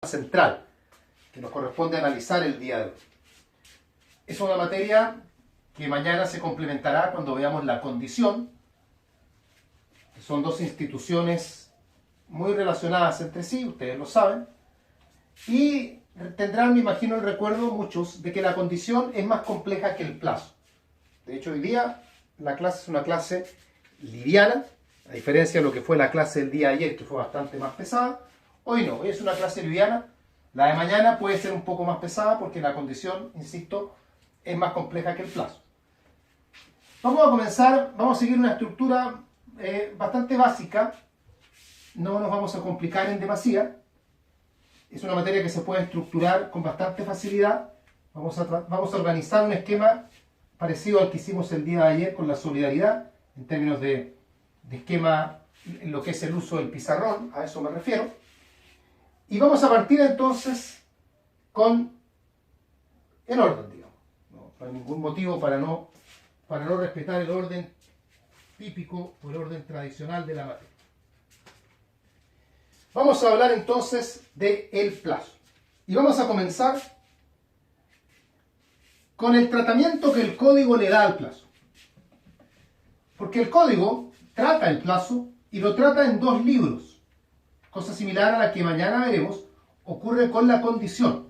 central que nos corresponde analizar el día de hoy. Es una materia que mañana se complementará cuando veamos la condición, que son dos instituciones muy relacionadas entre sí, ustedes lo saben, y tendrán, me imagino, el recuerdo muchos de que la condición es más compleja que el plazo. De hecho, hoy día la clase es una clase liviana, a diferencia de lo que fue la clase del día de ayer, que fue bastante más pesada. Hoy no, hoy es una clase liviana. La de mañana puede ser un poco más pesada porque la condición, insisto, es más compleja que el plazo. Vamos a comenzar, vamos a seguir una estructura bastante básica. No nos vamos a complicar en demasía. Es una materia que se puede estructurar con bastante facilidad. Vamos a organizar un esquema parecido al que hicimos el día de ayer con la solidaridad, en términos de esquema en lo que es el uso del pizarrón, a eso me refiero. Y vamos a partir entonces con el orden, digamos. No hay ningún motivo para no respetar el orden típico o el orden tradicional de la materia. Vamos a hablar entonces del plazo. Y vamos a comenzar con el tratamiento que el código le da al plazo. Porque el código trata el plazo y lo trata en dos libros. Cosa similar a la que mañana veremos, ocurre con la condición.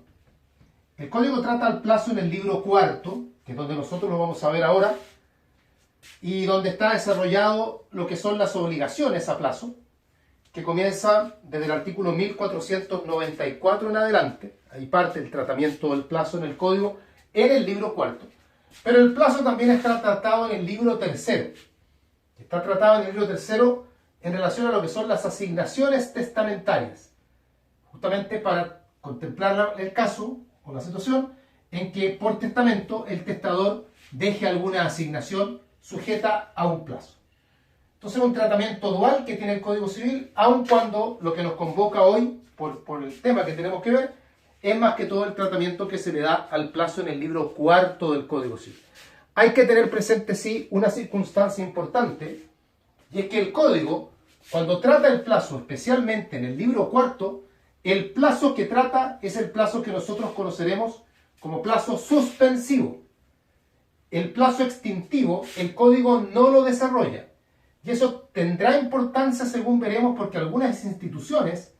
El código trata el plazo en el libro cuarto, que es donde nosotros lo vamos a ver ahora, y donde está desarrollado lo que son las obligaciones a plazo, que comienza desde el artículo 1494 en adelante. Ahí parte el tratamiento del plazo en el código en el libro cuarto. Pero el plazo también está tratado en el libro tercero. Está tratado en el libro tercero en relación a lo que son las asignaciones testamentarias. Justamente para contemplar el caso o la situación en que por testamento el testador deje alguna asignación sujeta a un plazo. Entonces es un tratamiento dual que tiene el Código Civil, aun cuando lo que nos convoca hoy, por el tema que tenemos que ver, es más que todo el tratamiento que se le da al plazo en el libro cuarto del Código Civil. Hay que tener presente, sí, una circunstancia importante, y es que el Código, cuando trata el plazo, especialmente en el libro cuarto, el plazo que trata es el plazo que nosotros conoceremos como plazo suspensivo. El plazo extintivo, el Código no lo desarrolla. Y eso tendrá importancia según veremos, porque algunas instituciones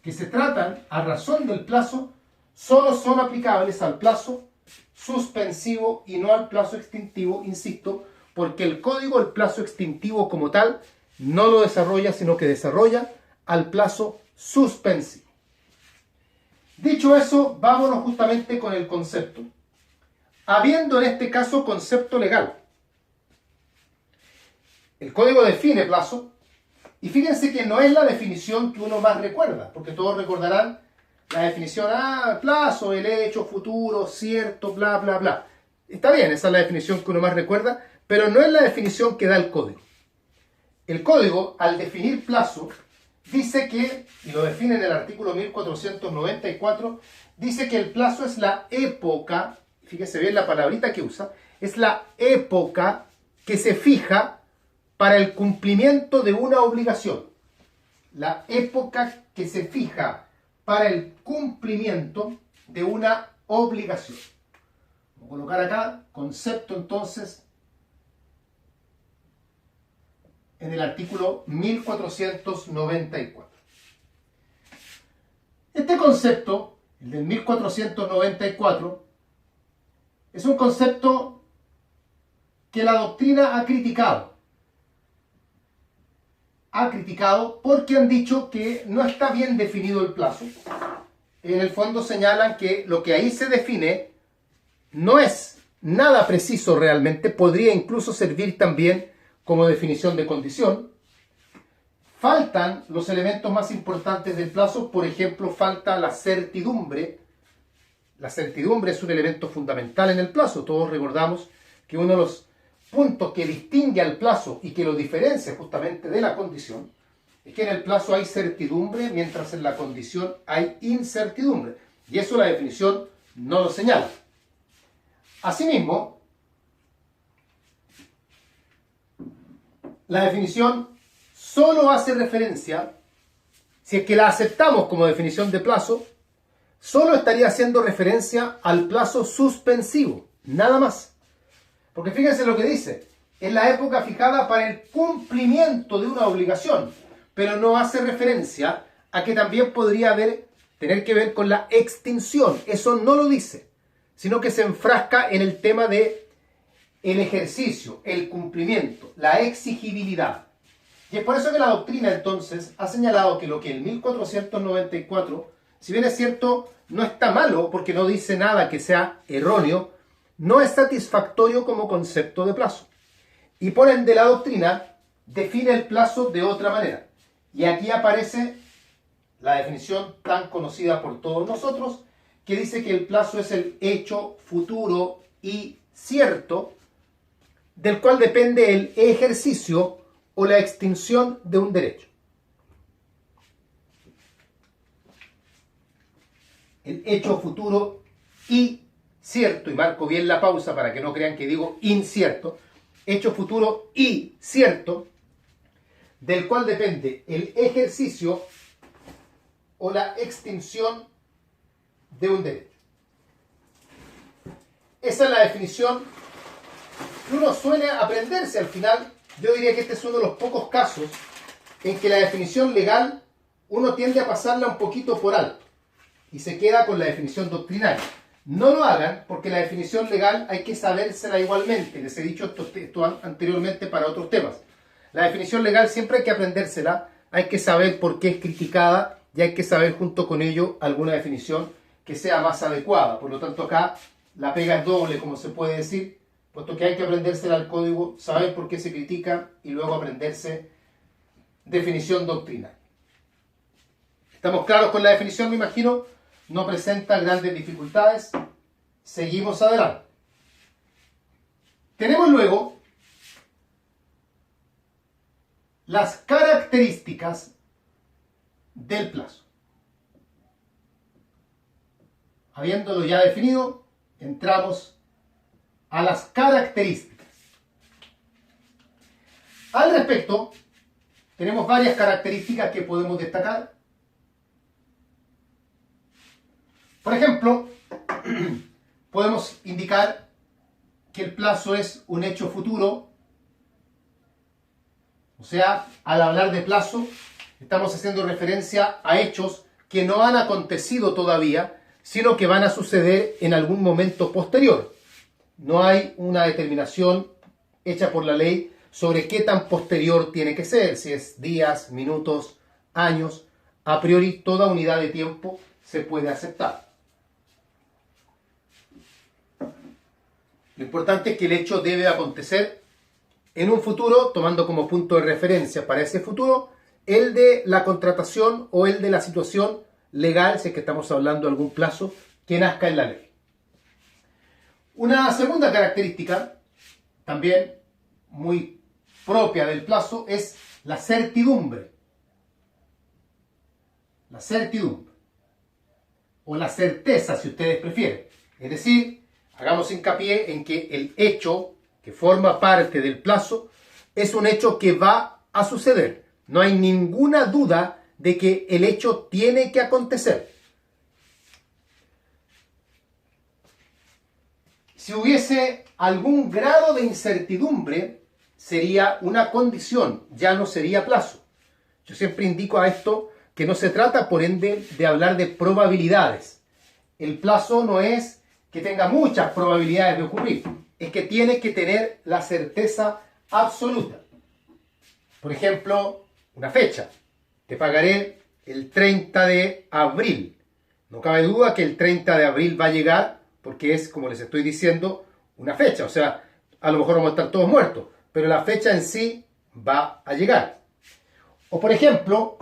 que se tratan a razón del plazo solo son aplicables al plazo suspensivo y no al plazo extintivo, insisto, porque el código, el plazo extintivo como tal, no lo desarrolla, sino que desarrolla al plazo suspensivo. Dicho eso, vámonos justamente con el concepto. Habiendo en este caso concepto legal, el código define plazo, y fíjense que no es la definición que uno más recuerda, porque todos recordarán la definición, plazo, el hecho futuro, cierto, bla, bla, bla. Está bien, esa es la definición que uno más recuerda, pero no es la definición que da el código. El código, al definir plazo, dice que, y lo define en el artículo 1494, dice que el plazo es la época, fíjese bien la palabrita que usa, es la época que se fija para el cumplimiento de una obligación. La época que se fija para el cumplimiento de una obligación. Vamos a colocar acá concepto entonces en el artículo 1494. Este concepto, el del 1494, es un concepto que la doctrina ha criticado. Ha criticado porque han dicho que no está bien definido el plazo. En el fondo señalan que lo que ahí se define no es nada preciso realmente, podría incluso servir también como definición de condición. Faltan los elementos más importantes del plazo, por ejemplo, falta la certidumbre. La certidumbre es un elemento fundamental en el plazo. Todos recordamos que uno de los puntos que distingue al plazo y que lo diferencia justamente de la condición es que en el plazo hay certidumbre, mientras en la condición hay incertidumbre. Y eso la definición no lo señala. Asimismo, la definición solo hace referencia, si es que la aceptamos como definición de plazo, solo estaría haciendo referencia al plazo suspensivo, nada más. Porque fíjense lo que dice, es la época fijada para el cumplimiento de una obligación, pero no hace referencia a que también podría tener que ver con la extinción. Eso no lo dice, sino que se enfrasca en el tema de el ejercicio, el cumplimiento, la exigibilidad. Y es por eso que la doctrina entonces ha señalado que lo que el 1494, si bien es cierto, no está malo porque no dice nada que sea erróneo, no es satisfactorio como concepto de plazo. Y por ende la doctrina define el plazo de otra manera. Y aquí aparece la definición tan conocida por todos nosotros, que dice que el plazo es el hecho futuro y cierto, del cual depende el ejercicio o la extinción de un derecho. El hecho futuro y cierto, y marco bien la pausa para que no crean que digo incierto, hecho futuro y cierto, del cual depende el ejercicio o la extinción de un derecho. Esa es la definición que uno suele aprenderse al final. Yo diría que este es uno de los pocos casos en que la definición legal uno tiende a pasarla un poquito por alto y se queda con la definición doctrinaria. No lo hagan, porque la definición legal hay que sabérsela igualmente. Les he dicho esto anteriormente para otros temas. La definición legal siempre hay que aprendérsela, hay que saber por qué es criticada y hay que saber junto con ello alguna definición que sea más adecuada. Por lo tanto, acá la pega es doble, como se puede decir, puesto que hay que aprendérsela al código, saber por qué se critica y luego aprenderse definición doctrina. ¿Estamos claros con la definición, me imagino? No presenta grandes dificultades. Seguimos adelante. Tenemos luego las características del plazo. Habiéndolo ya definido, entramos a las características. Al respecto, tenemos varias características que podemos destacar. Por ejemplo, podemos indicar que el plazo es un hecho futuro. O sea, al hablar de plazo, estamos haciendo referencia a hechos que no han acontecido todavía, sino que van a suceder en algún momento posterior. No hay una determinación hecha por la ley sobre qué tan posterior tiene que ser, si es días, minutos, años. A priori, toda unidad de tiempo se puede aceptar. Lo importante es que el hecho debe acontecer en un futuro, tomando como punto de referencia para ese futuro el de la contratación o el de la situación legal, si es que estamos hablando de algún plazo que nazca en la ley. Una segunda característica, también muy propia del plazo, es la certidumbre. La certidumbre. O la certeza, si ustedes prefieren. Es decir, hagamos hincapié en que el hecho que forma parte del plazo es un hecho que va a suceder. No hay ninguna duda de que el hecho tiene que acontecer. Si hubiese algún grado de incertidumbre, sería una condición, ya no sería plazo. Yo siempre indico a esto que no se trata, por ende, de hablar de probabilidades. El plazo no es que tenga muchas probabilidades de ocurrir, es que tiene que tener la certeza absoluta. Por ejemplo, una fecha. Te pagaré el 30 de abril. No cabe duda que el 30 de abril va a llegar, porque es, como les estoy diciendo, una fecha. O sea, a lo mejor vamos a estar todos muertos, pero la fecha en sí va a llegar. O por ejemplo,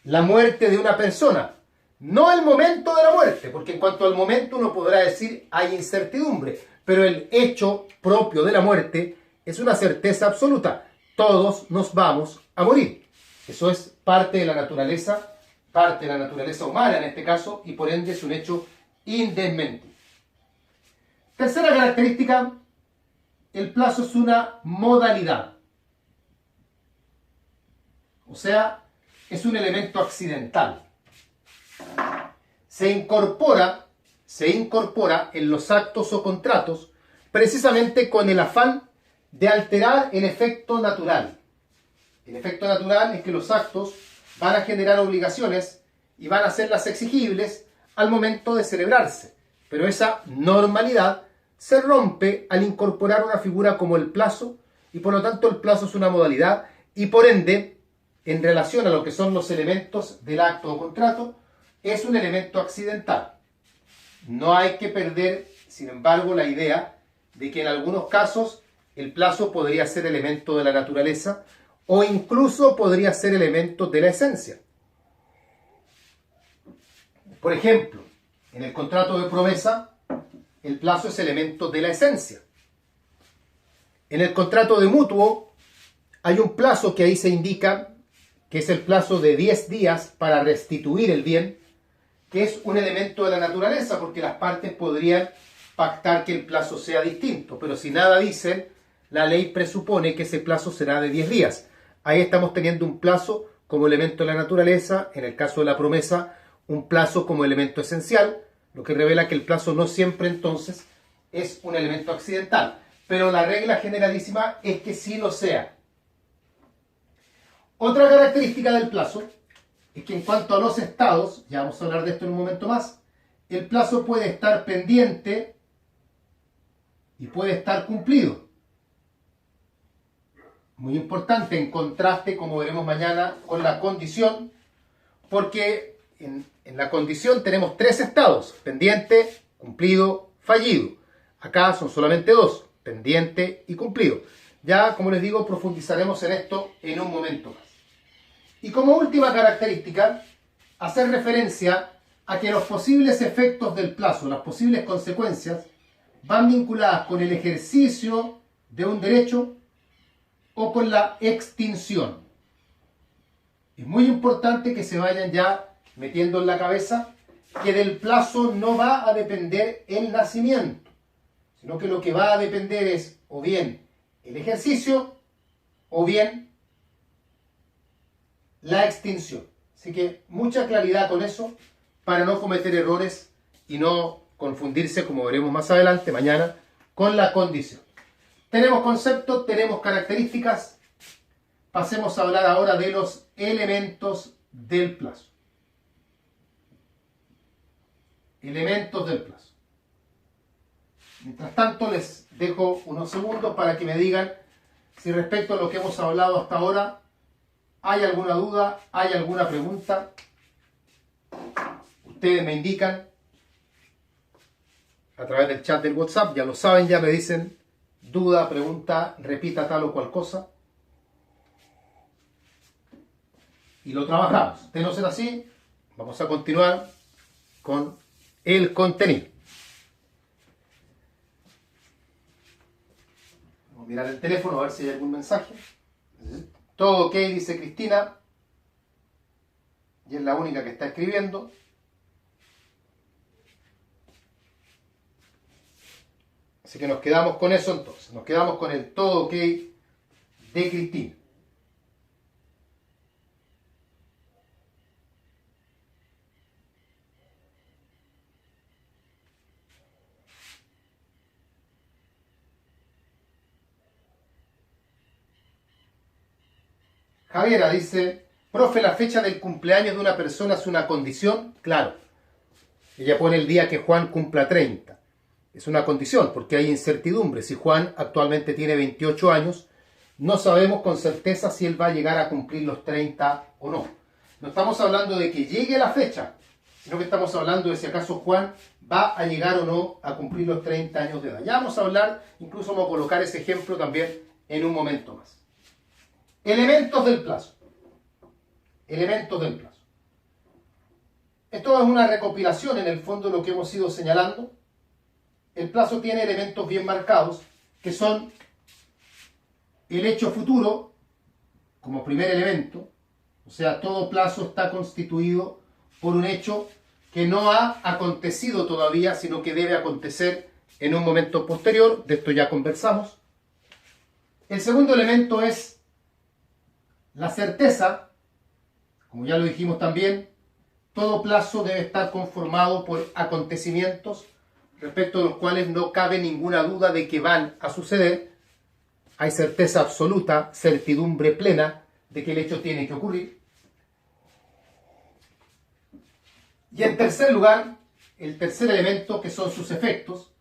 la muerte de una persona. No el momento de la muerte, porque en cuanto al momento uno podrá decir hay incertidumbre, pero el hecho propio de la muerte es una certeza absoluta. Todos nos vamos a morir. Eso es parte de la naturaleza humana en este caso, y por ende es un hecho indesmentible. Tercera característica, el plazo es una modalidad. O sea, es un elemento accidental. se incorpora en los actos o contratos precisamente con el afán de alterar el efecto natural. El efecto natural es que los actos van a generar obligaciones y van a hacerlas exigibles al momento de celebrarse. Pero esa normalidad se rompe al incorporar una figura como el plazo, y por lo tanto el plazo es una modalidad y por ende, en relación a lo que son los elementos del acto o contrato, es un elemento accidental. No hay que perder, sin embargo, la idea de que en algunos casos el plazo podría ser elemento de la naturaleza o incluso podría ser elemento de la esencia. Por ejemplo, en el contrato de promesa, el plazo es elemento de la esencia. En el contrato de mutuo hay un plazo que ahí se indica que es el plazo de 10 días para restituir el bien, que es un elemento de la naturaleza, porque las partes podrían pactar que el plazo sea distinto, pero si nada dicen, la ley presupone que ese plazo será de 10 días. Ahí estamos teniendo un plazo como elemento de la naturaleza, en el caso de la promesa, un plazo como elemento esencial, lo que revela que el plazo no siempre entonces es un elemento accidental, pero la regla generalísima es que sí lo sea. Otra característica del plazo es que en cuanto a los estados, ya vamos a hablar de esto en un momento más, el plazo puede estar pendiente y puede estar cumplido. Muy importante, en contraste, como veremos mañana, con la condición, porque en la condición tenemos 3 estados: pendiente, cumplido, fallido. Acá son solamente 2, pendiente y cumplido. Ya, como les digo, profundizaremos en esto en un momento más. Y como última característica, hacer referencia a que los posibles efectos del plazo, las posibles consecuencias, van vinculadas con el ejercicio de un derecho o con la extinción. Es muy importante que se vayan ya metiendo en la cabeza que del plazo no va a depender el nacimiento, sino que lo que va a depender es o bien el ejercicio o bien la extinción. Así que mucha claridad con eso para no cometer errores y no confundirse, como veremos más adelante, mañana, con la condición. Tenemos conceptos, tenemos características. Pasemos a hablar ahora de los elementos del plazo. Elementos del plazo. Mientras tanto, les dejo unos segundos para que me digan si respecto a lo que hemos hablado hasta ahora hay alguna duda, hay alguna pregunta. Ustedes me indican a través del chat del WhatsApp, ya lo saben, ya me dicen duda, pregunta, repita tal o cual cosa. Y lo trabajamos. De no ser así, vamos a continuar con el contenido. Vamos a mirar el teléfono a ver si hay algún mensaje. Todo ok, dice Cristina. Y es la única que está escribiendo. Así que nos quedamos con eso entonces. Nos quedamos con el todo ok de Cristina. Javiera dice, profe, ¿la fecha del cumpleaños de una persona es una condición? Claro. Ella pone el día que Juan cumpla 30. Es una condición porque hay incertidumbre. Si Juan actualmente tiene 28 años, no sabemos con certeza si él va a llegar a cumplir los 30 o no. No estamos hablando de que llegue la fecha, sino que estamos hablando de si acaso Juan va a llegar o no a cumplir los 30 años de edad. Ya vamos a hablar, incluso vamos a colocar ese ejemplo también en un momento más. Elementos del plazo. Elementos del plazo. Esto es una recopilación en el fondo de lo que hemos ido señalando. El plazo tiene elementos bien marcados, que son el hecho futuro como primer elemento. O sea, todo plazo está constituido por un hecho que no ha acontecido todavía, sino que debe acontecer en un momento posterior. De esto ya conversamos. El segundo elemento es la certeza, como ya lo dijimos también, todo plazo debe estar conformado por acontecimientos respecto de los cuales no cabe ninguna duda de que van a suceder. Hay certeza absoluta, certidumbre plena de que el hecho tiene que ocurrir. Y en tercer lugar, el tercer elemento, que son sus efectos,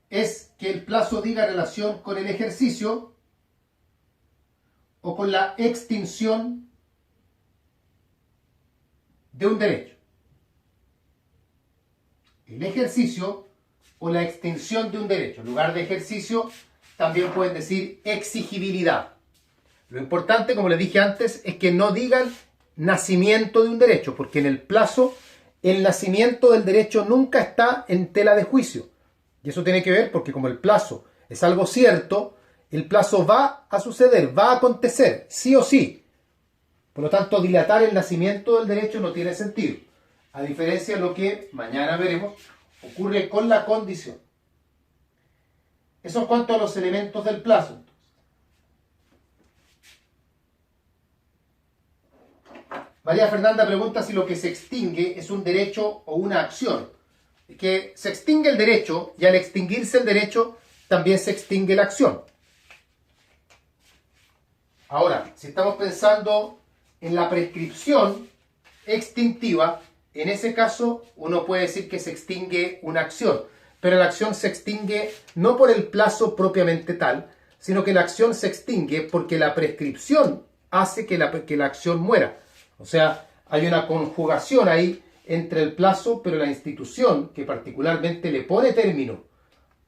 es que el plazo diga relación con el ejercicio o con la extinción de un derecho. El ejercicio o la extinción de un derecho. En lugar de ejercicio, también pueden decir exigibilidad. Lo importante, como les dije antes, es que no digan nacimiento de un derecho, porque en el plazo el nacimiento del derecho nunca está en tela de juicio. Y eso tiene que ver porque como el plazo es algo cierto, el plazo va a suceder, va a acontecer, sí o sí. Por lo tanto, dilatar el nacimiento del derecho no tiene sentido. A diferencia de lo que mañana veremos, ocurre con la condición. Eso en cuanto a los elementos del plazo. María Fernanda pregunta si lo que se extingue es un derecho o una acción. Es que se extingue el derecho y al extinguirse el derecho también se extingue la acción. Ahora, si estamos pensando en la prescripción extintiva, en ese caso uno puede decir que se extingue una acción, pero la acción se extingue no por el plazo propiamente tal, sino que la acción se extingue porque la prescripción hace que la acción muera. O sea, hay una conjugación ahí entre el plazo, pero la institución que particularmente le pone término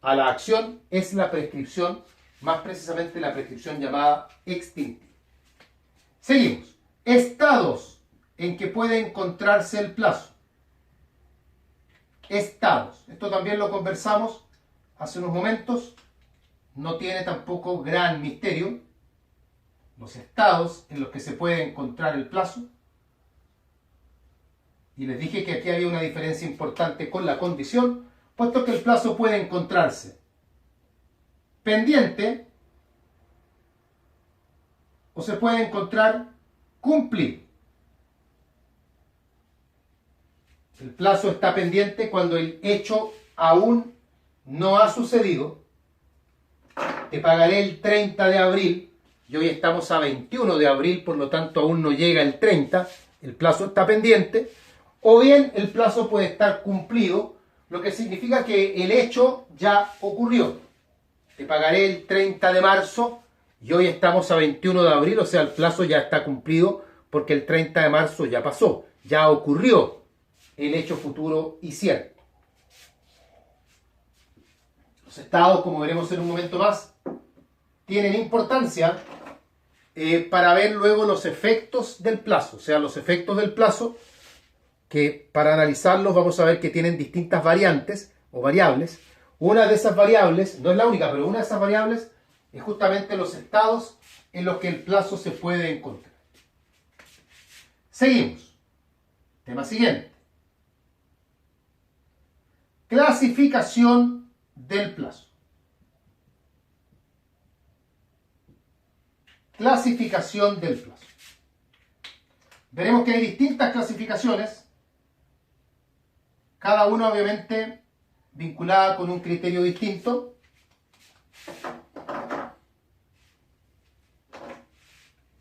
a la acción es la prescripción, más precisamente la prescripción llamada extintiva. Seguimos. Estados en que puede encontrarse el plazo. Estados. Esto también lo conversamos hace unos momentos. No tiene tampoco gran misterio. Los estados en los que se puede encontrar el plazo. Y les dije que aquí había una diferencia importante con la condición, puesto que el plazo puede encontrarse pendiente o se puede encontrar cumplido. El plazo está pendiente cuando el hecho aún no ha sucedido. Te pagaré el 30 de abril y hoy estamos a 21 de abril, por lo tanto aún no llega el 30, el plazo está pendiente. O bien el plazo puede estar cumplido, lo que significa que el hecho ya ocurrió. Te pagaré el 30 de marzo y hoy estamos a 21 de abril, o sea, el plazo ya está cumplido porque el 30 de marzo ya pasó, ya ocurrió el hecho futuro y cierto. Los estados, como veremos en un momento más, tienen importancia para ver luego los efectos del plazo, o sea, los efectos del plazo que para analizarlos vamos a ver que tienen distintas variantes o variables. Una de esas variables, no es la única, pero una de esas variables es justamente los estados en los que el plazo se puede encontrar. Seguimos. Tema siguiente. Clasificación del plazo. Clasificación del plazo. Veremos que hay distintas clasificaciones, cada una obviamente vinculada con un criterio distinto.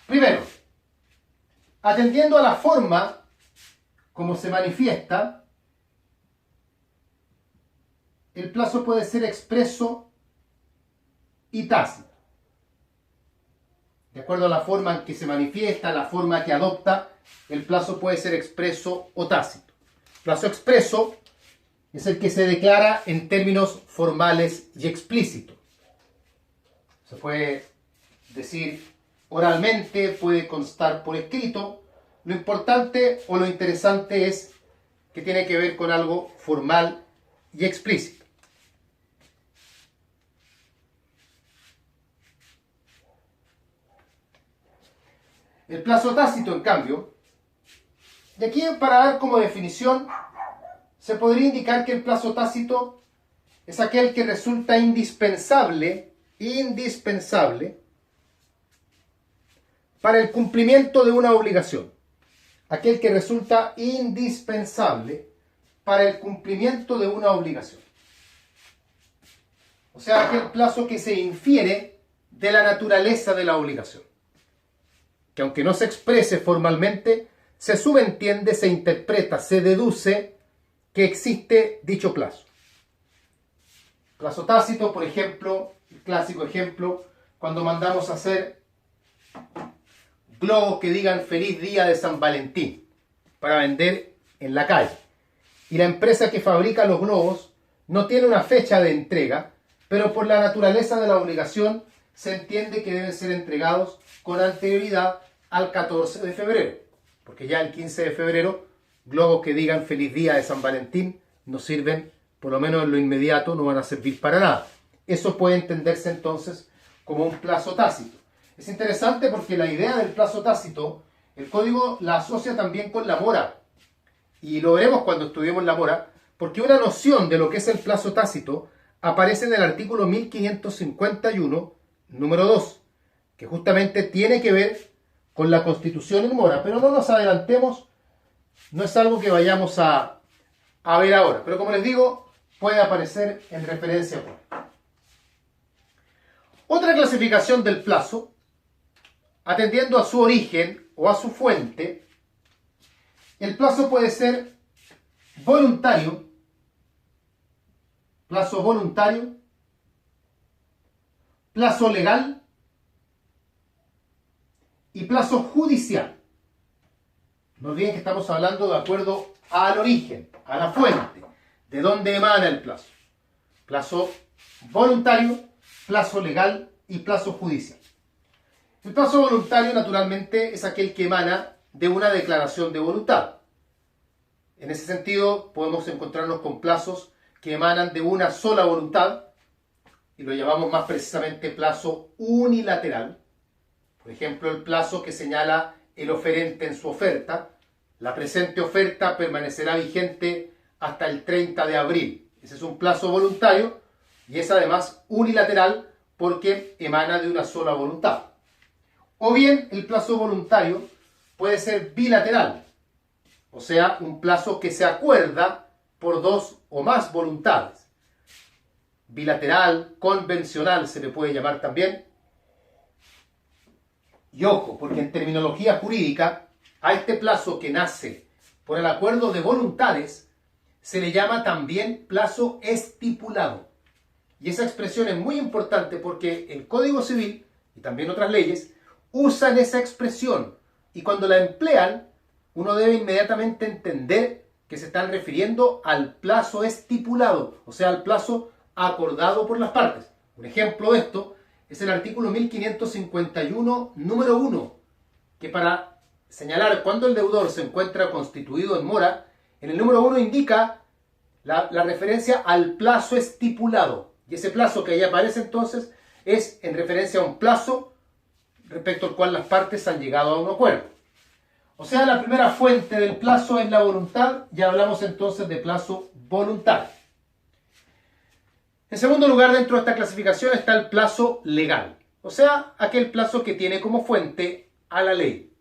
Primero, atendiendo a la forma como se manifiesta, el plazo puede ser expreso y tácito. De acuerdo a la forma en que se manifiesta, la forma que adopta, el plazo puede ser expreso o tácito. Plazo expreso es el que se declara en términos formales y explícitos. Se puede decir oralmente, puede constar por escrito. Lo importante o lo interesante es que tiene que ver con algo formal y explícito. El plazo tácito, en cambio, y aquí para dar como definición, se podría indicar que el plazo tácito es aquel que resulta indispensable para el cumplimiento de una obligación. aquel que resulta indispensable para el cumplimiento de una obligación. O sea, aquel plazo que se infiere de la naturaleza de la obligación, que aunque no se exprese formalmente, se subentiende, se interpreta, se deduce que existe dicho plazo. Plazo tácito, por ejemplo, el clásico ejemplo, cuando mandamos a hacer globos que digan feliz día de San Valentín para vender en la calle. Y la empresa que fabrica los globos no tiene una fecha de entrega, pero por la naturaleza de la obligación se entiende que deben ser entregados con anterioridad al 14 de febrero. Porque ya el 15 de febrero, globos que digan feliz día de San Valentín no sirven, por lo menos en lo inmediato, no van a servir para nada. Eso puede entenderse entonces como un plazo tácito. Es interesante porque la idea del plazo tácito, el código la asocia también con la mora. Y lo veremos cuando estudiemos la mora, porque una noción de lo que es el plazo tácito aparece en el artículo 1551, número 2, que justamente tiene que ver con la Constitución en mora. Pero no nos adelantemos, no es algo que vayamos a ver ahora. Pero como les digo, puede aparecer en referencia. Otra clasificación del plazo, atendiendo a su origen o a su fuente, el plazo puede ser voluntario, plazo voluntario, plazo legal y plazo judicial. No olviden que estamos hablando de acuerdo al origen, a la fuente, de dónde emana el plazo. Plazo voluntario, plazo legal y plazo judicial. El plazo voluntario, naturalmente, es aquel que emana de una declaración de voluntad. En ese sentido, podemos encontrarnos con plazos que emanan de una sola voluntad, y lo llamamos más precisamente plazo unilateral. Por ejemplo, el plazo que señala el oferente en su oferta. La presente oferta permanecerá vigente hasta el 30 de abril. Ese es un plazo voluntario y es además unilateral porque emana de una sola voluntad. O bien el plazo voluntario puede ser bilateral, o sea, un plazo que se acuerda por dos o más voluntades. Bilateral, convencional se le puede llamar también. Y ojo, porque en terminología jurídica a este plazo que nace por el acuerdo de voluntades se le llama también plazo estipulado. Y esa expresión es muy importante porque el Código Civil y también otras leyes usan esa expresión y cuando la emplean uno debe inmediatamente entender que se están refiriendo al plazo estipulado, o sea, al plazo acordado por las partes. Un ejemplo de esto es el artículo 1551, número 1, que para señalar cuándo el deudor se encuentra constituido en mora, en el número 1 indica la referencia al plazo estipulado. Y ese plazo que ahí aparece entonces es en referencia a un plazo respecto al cual las partes han llegado a un acuerdo. O sea, la primera fuente del plazo es la voluntad, ya hablamos entonces de plazo voluntario. En segundo lugar, dentro de esta clasificación está el plazo legal, o sea, aquel plazo que tiene como fuente a la ley.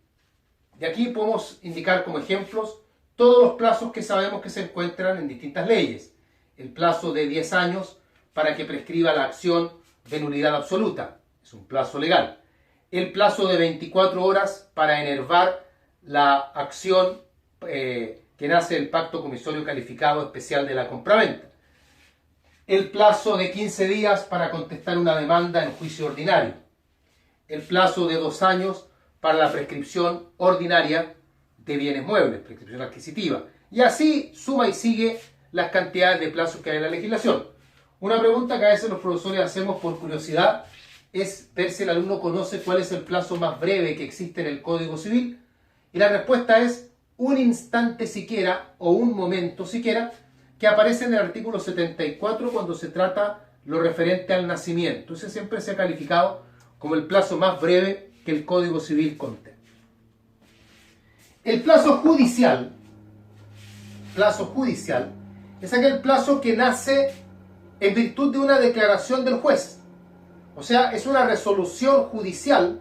Y aquí podemos indicar como ejemplos todos los plazos que sabemos que se encuentran en distintas leyes. El plazo de 10 años para que prescriba la acción de nulidad absoluta, es un plazo legal. El plazo de 24 horas para enervar la acción que nace del pacto comisorio calificado especial de la compraventa. El plazo de 15 días para contestar una demanda en juicio ordinario. El plazo de 2 años para la prescripción ordinaria de bienes muebles, prescripción adquisitiva. Y así suma y sigue las cantidades de plazos que hay en la legislación. Una pregunta que a veces los profesores hacemos por curiosidad es ver si el alumno conoce cuál es el plazo más breve que existe en el Código Civil. Y la respuesta es un instante siquiera o un momento siquiera, que aparece en el artículo 74 cuando se trata lo referente al nacimiento. Ese siempre se ha calificado como el plazo más breve que el Código Civil contempla. El plazo judicial es aquel plazo que nace en virtud de una declaración del juez. O sea, es una resolución judicial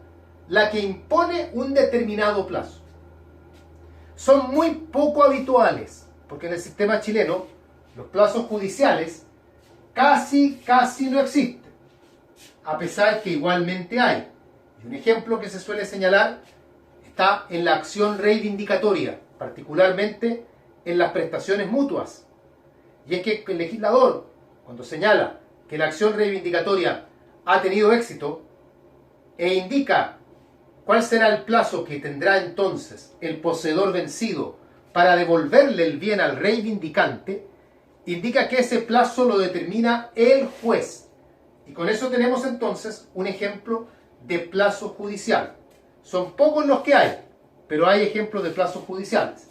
la que impone un determinado plazo. son muy poco habituales, porque en el sistema chileno los plazos judiciales casi no existen, a pesar que igualmente hay. Y un ejemplo que se suele señalar está en la acción reivindicatoria, particularmente en las prestaciones mutuas. Y es que el legislador, cuando señala que la acción reivindicatoria ha tenido éxito e indica cuál será el plazo que tendrá entonces el poseedor vencido para devolverle el bien al reivindicante, indica que ese plazo lo determina el juez. Y con eso tenemos entonces un ejemplo de plazo judicial. Son pocos los que hay, pero hay ejemplos de plazos judiciales.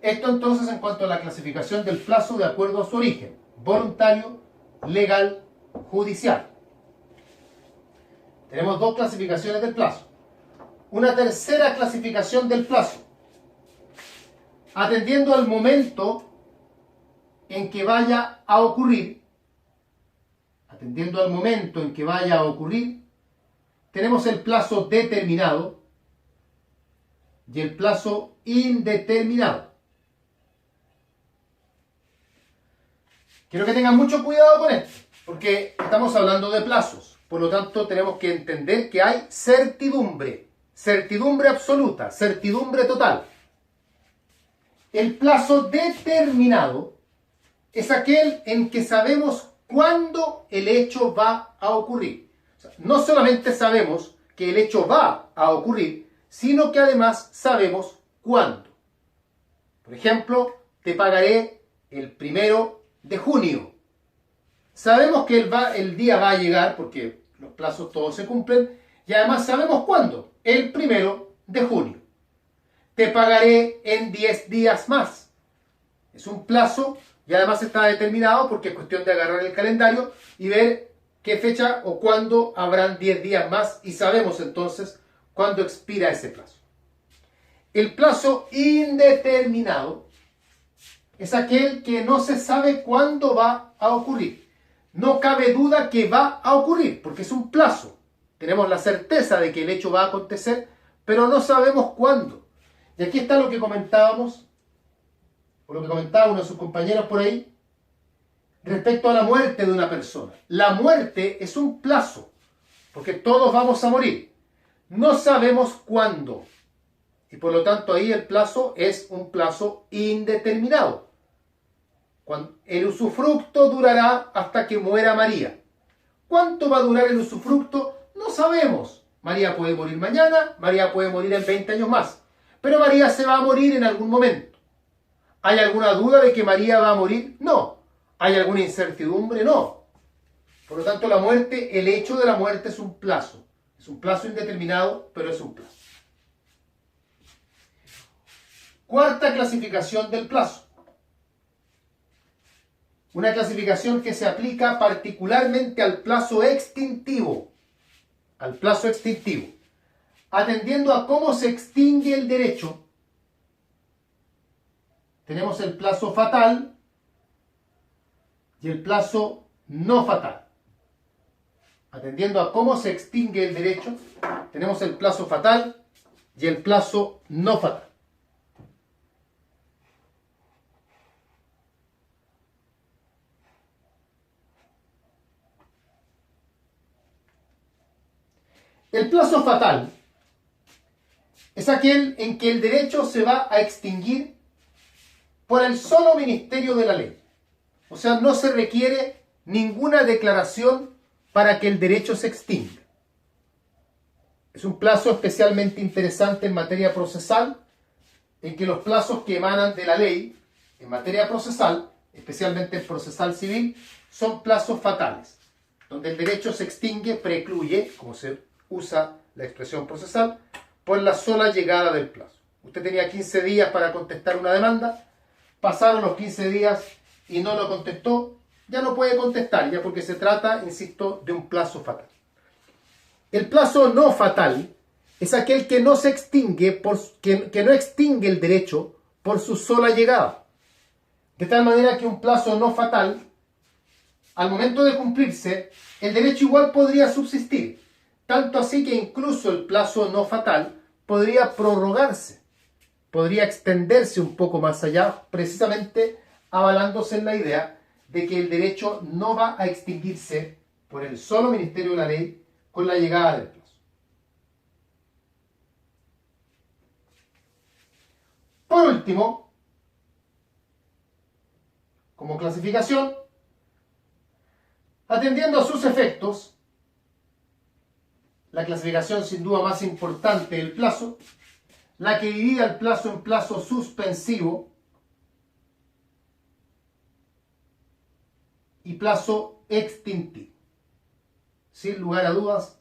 Esto entonces en cuanto a la clasificación del plazo de acuerdo a su origen: voluntario, legal, judicial. Tenemos dos clasificaciones del plazo. Una tercera clasificación del plazo, atendiendo al momento en que vaya a ocurrir. Atendiendo al momento en que vaya a ocurrir, tenemos el plazo determinado y el plazo indeterminado. Quiero que tengan mucho cuidado con esto, porque estamos hablando de plazos. Por lo tanto, tenemos que entender que hay certidumbre, certidumbre absoluta, certidumbre total. El plazo determinado es aquel en que sabemos cuándo el hecho va a ocurrir. O sea, no solamente sabemos que el hecho va a ocurrir, sino que además sabemos cuándo. Por ejemplo, te pagaré el 1 de junio. Sabemos que el día va a llegar porque los plazos todos se cumplen y además sabemos cuándo, el 1 de junio. Te pagaré en 10 días más. Es un plazo y además está determinado porque es cuestión de agarrar el calendario y ver qué fecha o cuándo habrán 10 días más y sabemos entonces cuándo expira ese plazo. El plazo indeterminado es aquel que no se sabe cuándo va a ocurrir. No cabe duda que va a ocurrir porque es un plazo. Tenemos la certeza de que el hecho va a acontecer, pero no sabemos cuándo. Y aquí está lo que comentábamos, o lo que comentaba uno de sus compañeros por ahí, respecto a la muerte de una persona. La muerte es un plazo, porque todos vamos a morir. No sabemos cuándo. Y por lo tanto ahí el plazo es un plazo indeterminado. El usufructo durará hasta que muera María. ¿Cuánto va a durar el usufructo? No sabemos. María puede morir mañana, María puede morir en 20 años más. Pero María se va a morir en algún momento. ¿Hay alguna duda de que María va a morir? No. ¿Hay alguna incertidumbre? No. Por lo tanto, la muerte, el hecho de la muerte es un plazo. Es un plazo indeterminado, pero es un plazo. Cuarta clasificación del plazo. Una clasificación que se aplica particularmente al plazo extintivo. Al plazo extintivo. Atendiendo a cómo se extingue el derecho, tenemos el plazo fatal y el plazo no fatal. Atendiendo a cómo se extingue el derecho, tenemos el plazo fatal y el plazo no fatal. El plazo fatal es aquel en que el derecho se va a extinguir por el solo ministerio de la ley. O sea, no se requiere ninguna declaración para que el derecho se extinga. Es un plazo especialmente interesante en materia procesal, en que los plazos que emanan de la ley en materia procesal, especialmente en procesal civil, son plazos fatales, donde el derecho se extingue, precluye, como se usa la expresión procesal, por la sola llegada del plazo. Usted tenía 15 días para contestar una demanda, pasaron los 15 días y no lo contestó, ya no puede contestar, ya porque se trata, insisto, de un plazo fatal. El plazo no fatal es aquel que no se extingue, que no extingue el derecho por su sola llegada. De tal manera que un plazo no fatal, al momento de cumplirse, el derecho igual podría subsistir. Tanto así que incluso el plazo no fatal podría prorrogarse podría extenderse un poco más allá, precisamente avalándose en la idea de que el derecho no va a extinguirse por el solo ministerio de la ley con la llegada del plazo. Por último, como clasificación, atendiendo a sus efectos, la clasificación sin duda más importante del plazo, la que divide el plazo en plazo suspensivo y plazo extintivo. Sin lugar a dudas,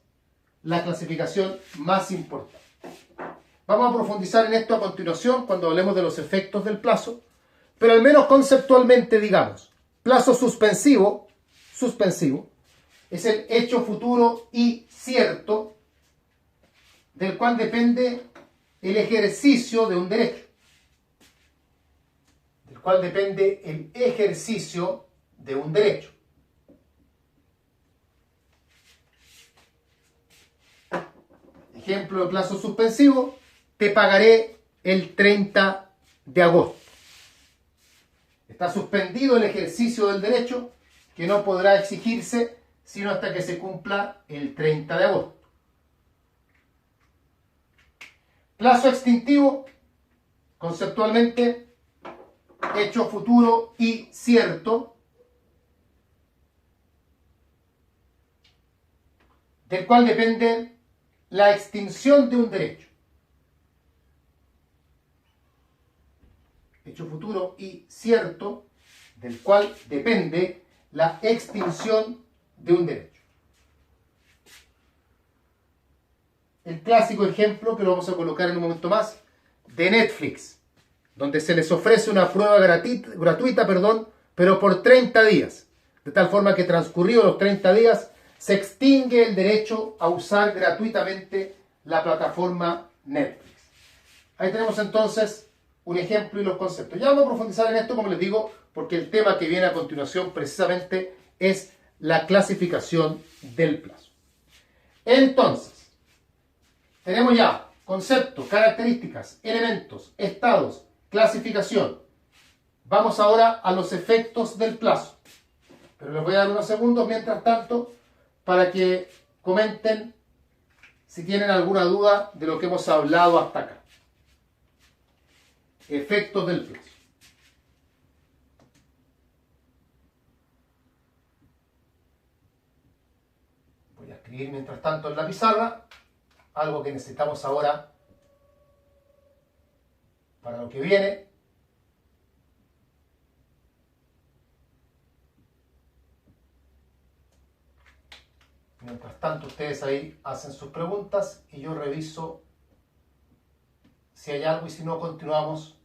la clasificación más importante. Vamos a profundizar en esto a continuación cuando hablemos de los efectos del plazo, pero al menos conceptualmente digamos, plazo suspensivo es el hecho futuro y cierto del cual depende el ejercicio de un derecho, del cual depende el ejercicio de un derecho. Ejemplo de plazo suspensivo, te pagaré el 30 de agosto. Está suspendido el ejercicio del derecho que no podrá exigirse sino hasta que se cumpla el 30 de agosto. Plazo extintivo, conceptualmente, hecho futuro y cierto, del cual depende la extinción de un derecho. Hecho futuro y cierto, del cual depende la extinción de un derecho. El clásico ejemplo, que lo vamos a colocar en un momento más, de Netflix, donde se les ofrece una prueba gratuita, pero por 30 días, de tal forma que transcurridos los 30 días, se extingue el derecho a usar gratuitamente la plataforma Netflix. Ahí tenemos entonces un ejemplo y los conceptos. Ya vamos a profundizar en esto, como les digo, porque el tema que viene a continuación precisamente es la clasificación del plazo. Entonces, tenemos ya conceptos, características, elementos, estados, clasificación. Vamos ahora a los efectos del plazo. Pero les voy a dar unos segundos mientras tanto para que comenten si tienen alguna duda de lo que hemos hablado hasta acá. Efectos del plazo. Voy a escribir mientras tanto en la pizarra algo que necesitamos ahora para lo que viene. Mientras tanto, ustedes ahí hacen sus preguntas y yo reviso si hay algo y si no, continuamos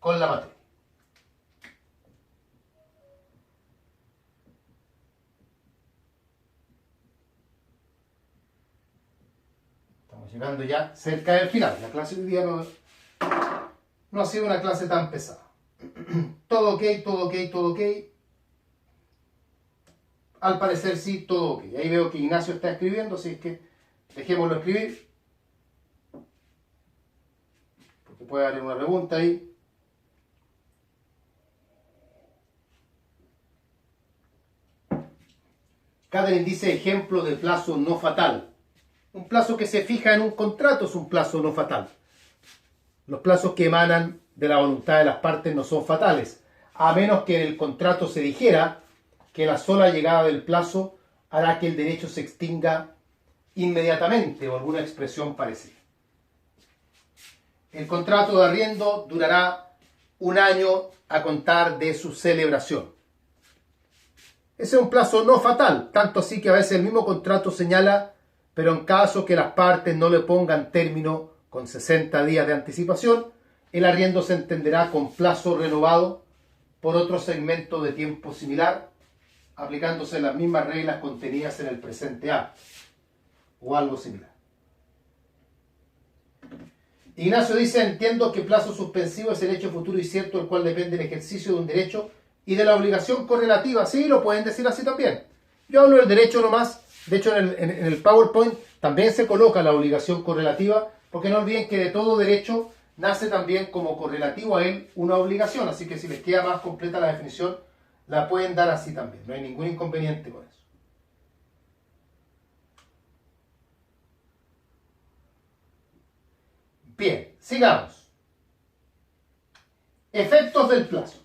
con la materia. Estamos llegando ya cerca del final. La clase de hoy día no ha sido una clase tan pesada. Todo ok, todo ok, todo ok. Al parecer sí, todo ok. Ahí veo que Ignacio está escribiendo, así es que dejémoslo escribir. Porque puede haber una pregunta ahí. Catherine dice ejemplo de plazo no fatal. Un plazo que se fija en un contrato es un plazo no fatal. Los plazos que emanan de la voluntad de las partes no son fatales, a menos que en el contrato se dijera que la sola llegada del plazo hará que el derecho se extinga inmediatamente o alguna expresión parecida. El contrato de arriendo durará 1 año a contar de su celebración. Ese es un plazo no fatal, tanto así que a veces el mismo contrato señala, pero en caso que las partes no le pongan término con 60 días de anticipación, el arriendo se entenderá con plazo renovado por otro segmento de tiempo similar, aplicándose las mismas reglas contenidas en el presente acto, o algo similar. Ignacio dice, entiendo que plazo suspensivo es el hecho futuro y cierto, el cual depende del ejercicio de un derecho y de la obligación correlativa. Sí, lo pueden decir así también. Yo hablo del derecho nomás, de hecho en el PowerPoint también se coloca la obligación correlativa, porque no olviden que de todo derecho nace también como correlativo a él una obligación, así que si les queda más completa la definición, la pueden dar así también, no hay ningún inconveniente con eso. Bien, sigamos. Efectos del plazo.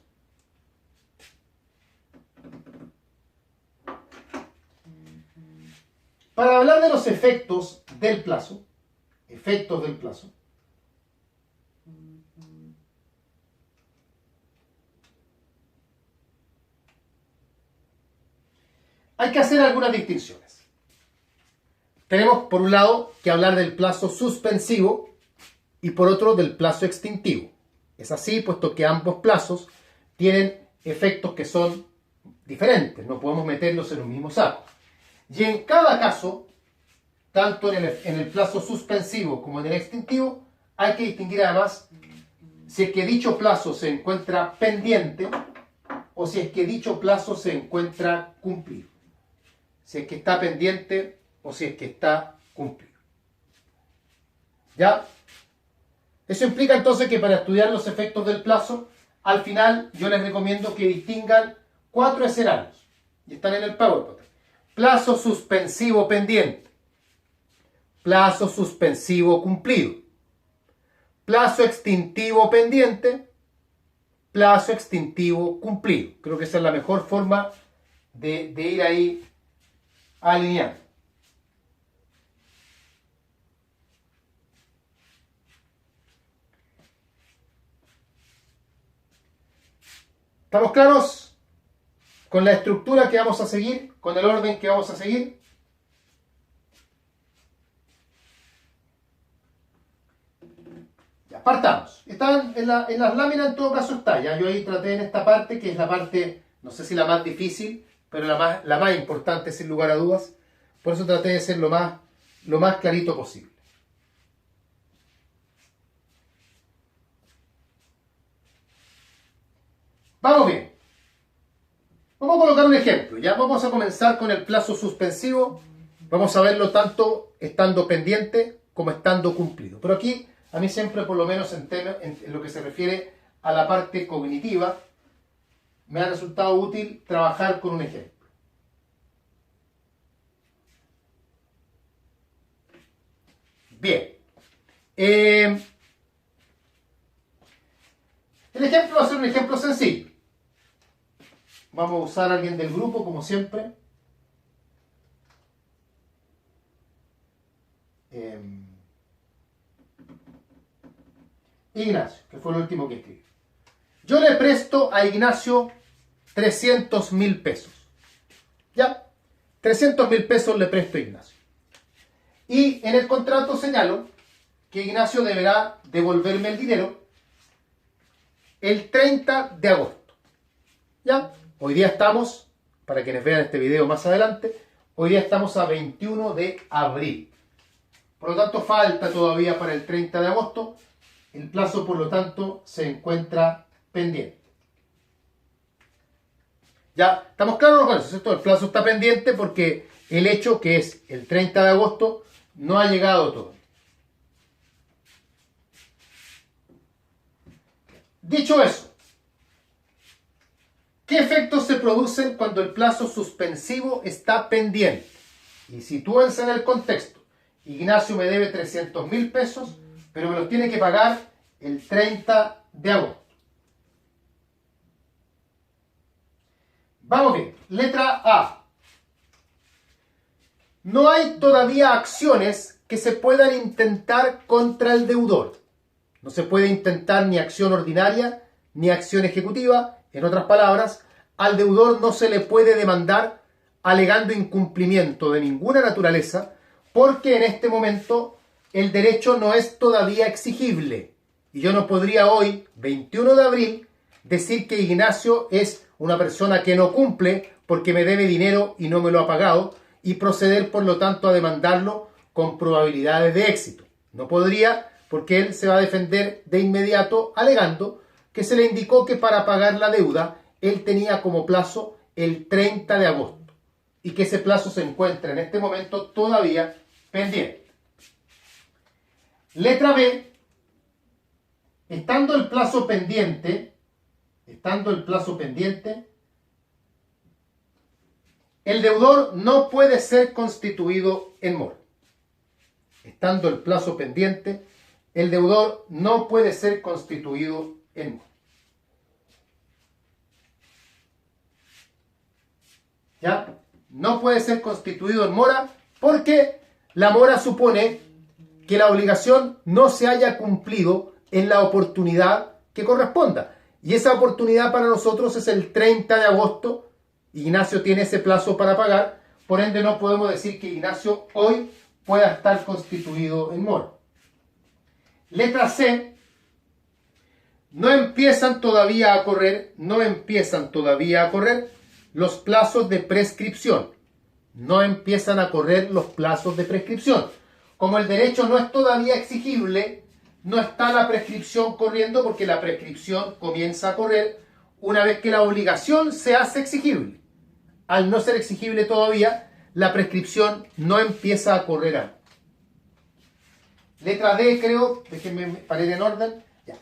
Para hablar de los efectos del plazo, hay que hacer algunas distinciones. Tenemos por un lado que hablar del plazo suspensivo y por otro del plazo extintivo. Es así, puesto que ambos plazos tienen efectos que son diferentes, no podemos meterlos en un mismo saco. Y en cada caso, tanto en el plazo suspensivo como en el extintivo, hay que distinguir además si es que dicho plazo se encuentra pendiente o si es que dicho plazo se encuentra cumplido. Si es que está pendiente o si es que está cumplido. ¿Ya? Eso implica entonces que para estudiar los efectos del plazo, al final yo les recomiendo que distingan 4 escenarios. Y están en el PowerPoint. Plazo suspensivo pendiente. Plazo suspensivo cumplido. Plazo extintivo pendiente. Plazo extintivo cumplido. Creo que esa es la mejor forma de ir ahí alineando. ¿Estamos claros con la estructura que vamos a seguir? ¿Con el orden que vamos a seguir? Ya, partamos. Están en las láminas, en todo caso está. Ya yo ahí traté en esta parte, que es la parte, no sé si la más difícil, pero la más importante sin lugar a dudas. Por eso traté de ser lo más clarito posible. Vamos bien. Vamos a colocar un ejemplo. Ya vamos a comenzar con el plazo suspensivo. Vamos a verlo tanto estando pendiente como estando cumplido. Pero aquí, a mí siempre, por lo menos en lo que se refiere a la parte cognitiva, me ha resultado útil trabajar con un ejemplo. Bien. El ejemplo va a ser un ejemplo sencillo. Vamos a usar a alguien del grupo, como siempre. Ignacio, que fue el último que escribí. Yo le presto a Ignacio 300.000 pesos. ¿Ya? 300.000 pesos le presto a Ignacio. Y en el contrato señalo que Ignacio deberá devolverme el dinero el 30 de agosto. ¿Ya? Hoy día estamos, para quienes vean este video más adelante, hoy día estamos a 21 de abril. Por lo tanto, falta todavía para el 30 de agosto. El plazo, por lo tanto, se encuentra pendiente. ¿Ya? ¿Estamos claros con eso? ¿Cierto? El plazo está pendiente porque el hecho que es el 30 de agosto no ha llegado todavía. Dicho eso, ¿qué efectos se producen cuando el plazo suspensivo está pendiente? Y sitúense en el contexto. Ignacio me debe 300.000 pesos, pero me los tiene que pagar el 30 de agosto. Vamos bien. Letra A. No hay todavía acciones que se puedan intentar contra el deudor. No se puede intentar ni acción ordinaria ni acción ejecutiva. En otras palabras, al deudor no se le puede demandar alegando incumplimiento de ninguna naturaleza porque en este momento el derecho no es todavía exigible. Y yo no podría hoy, 21 de abril, decir que Ignacio es una persona que no cumple porque me debe dinero y no me lo ha pagado y proceder por lo tanto a demandarlo con probabilidades de éxito. No podría porque él se va a defender de inmediato alegando que se le indicó que para pagar la deuda él tenía como plazo el 30 de agosto y que ese plazo se encuentra en este momento todavía pendiente. Letra B, estando el plazo pendiente, el deudor no puede ser constituido en mora. Estando el plazo pendiente, el deudor no puede ser constituido en mora. ¿Ya? No puede ser constituido en mora porque la mora supone que la obligación no se haya cumplido en la oportunidad que corresponda. Y esa oportunidad para nosotros es el 30 de agosto. Ignacio tiene ese plazo para pagar, por ende no podemos decir que Ignacio hoy pueda estar constituido en mora. Letra C, no empiezan todavía a correr los plazos de prescripción. No empiezan a correr los plazos de prescripción. Como el derecho no es todavía exigible, no está la prescripción corriendo porque la prescripción comienza a correr una vez que la obligación se hace exigible. Al no ser exigible todavía, la prescripción no empieza a correr antes. Letra D, creo, déjenme parar en orden. Ya.